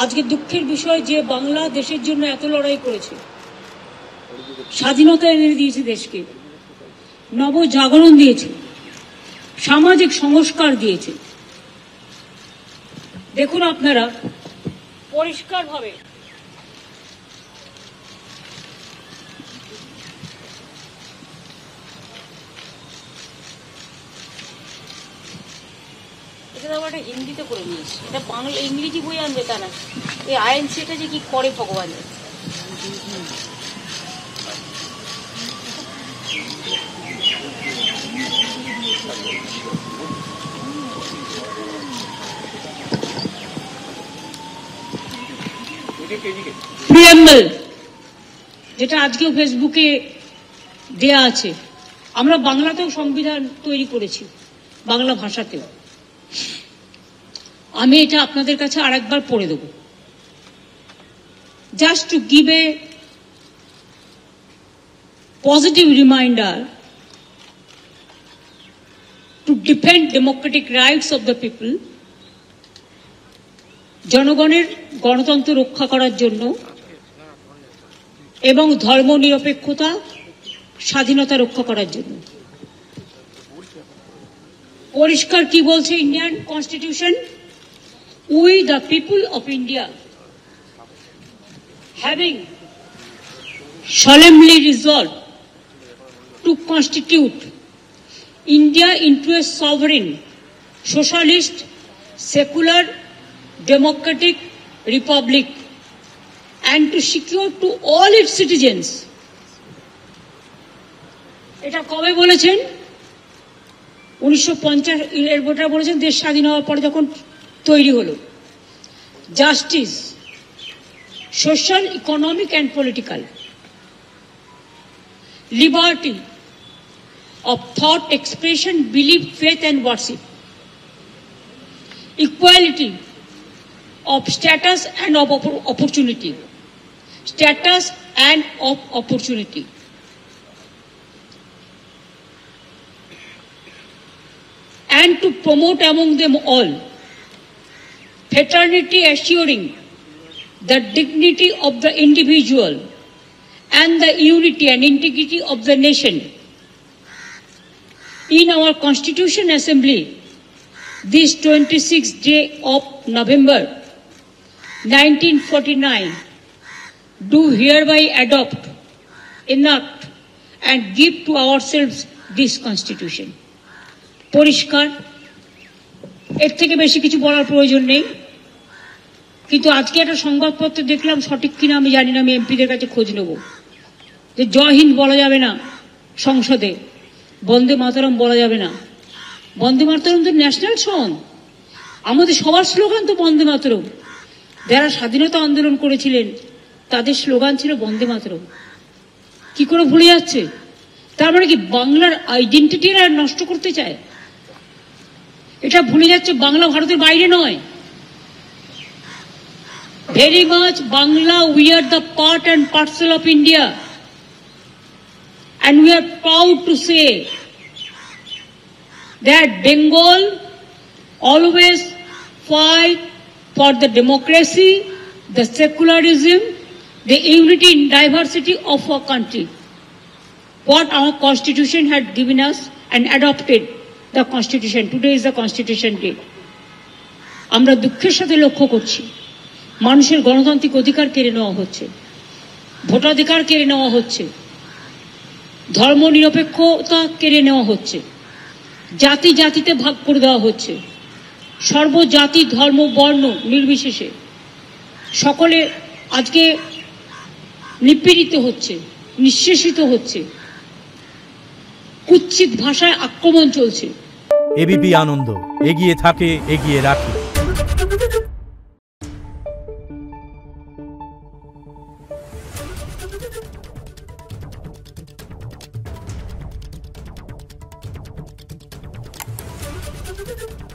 আজকে দুঃখের বিষয় যে বাংলা দেশের জন্য এত লড়াই করেছে, স্বাধীনতা এনে দিয়েছে দেশকে, নবজাগরণ দিয়েছে, সামাজিক সংস্কার দিয়েছে। দেখুন আপনারা পরিষ্কারভাবে এটা হিন্দিতে করে নিয়েছি, এটা বাংলা ইংরেজি বই আনবে তা না। এই আইএনসি এটা যে কি করে ভগবান। প্রিয়াম্বল যেটা আজকেও ফেসবুকে দেয়া আছে, আমরা বাংলাতেও সংবিধান তৈরি করেছি, বাংলা ভাষাতেও। আমি এটা আপনাদের কাছে আরেকবার পড়ে দেব, just to give a positive reminder to defend democratic rights of the people, জনগণের গণতন্ত্র রক্ষা করার জন্য এবং ধর্মনিরপেক্ষতা স্বাধীনতা রক্ষা করার জন্য। পরিষ্কার কি বলছে Indian constitution? We the people of India, having solemnly resolved to constitute India into a sovereign, socialist, secular, democratic republic, and to secure to all its citizens. এটা কবে বলেছেন? 1950 এর ভোটার বলেছেন দেশ স্বাধীন হওয়ার পরে যখন তৈরি হলো। Justice, social, economic and political, liberty of thought, expression, belief, faith and worship, equality of status and of opportunity, status and of opportunity, and to promote among them all fraternity, assuring the dignity of the individual and the unity and integrity of the nation. In our Constitution Assembly, this 26th day of November 1949, do hereby adopt, enact and give to ourselves this Constitution. পরিষ্কার, এর থেকে বেশি কিছু বলার প্রয়োজন নেই। কিন্তু আজকে একটা সংবাদপত্র দেখলাম, সঠিক কিনা আমি জানি না, আমি এমপিদের কাছে খোঁজ নেব, যে জয় হিন্দ বলা যাবে না সংসদে, বন্দে মাতরম বলা যাবে না। বন্দে মাতরম তো ন্যাশনাল সং, আমাদের সবার স্লোগান তো বন্দে মাতরম। যারা স্বাধীনতা আন্দোলন করেছিলেন তাদের স্লোগান ছিল বন্দে মাতরম। কি করে ভুলে যাচ্ছে? তার মানে কি বাংলার আইডেন্টিটি নষ্ট করতে চায়? এটা ভুলে যাচ্ছে বাংলা ভারতের বাইরে নয়। Very much Bangla, we are the part and parcel of India, and we are proud to say that Bengal always fight for the democracy, the secularism, the unity in diversity of our country. What our Constitution had given us and adopted the Constitution. Today is the Constitution Day. আমরা দুঃখের সাথে লক্ষ্য করছি মানুষের গণতান্ত্রিক অধিকার কেড়ে নেওয়া হচ্ছে, ভোটাধিকার কেড়ে নেওয়া হচ্ছে, ধর্ম নিরপেক্ষতা কেড়ে নেওয়া হচ্ছে, জাতি জাতিতে ভাগ করে দেওয়া হচ্ছে, সর্বজাতি ধর্ম বর্ণ নির্বিশেষে সকলে আজকে নিপীড়িত হচ্ছে, নিঃশেষিত হচ্ছে, কুৎসিত ভাষায় আক্রমণ চলছে। এবিপি আনন্দ, এগিয়ে থাকে, এগিয়ে রাখে। Thank you.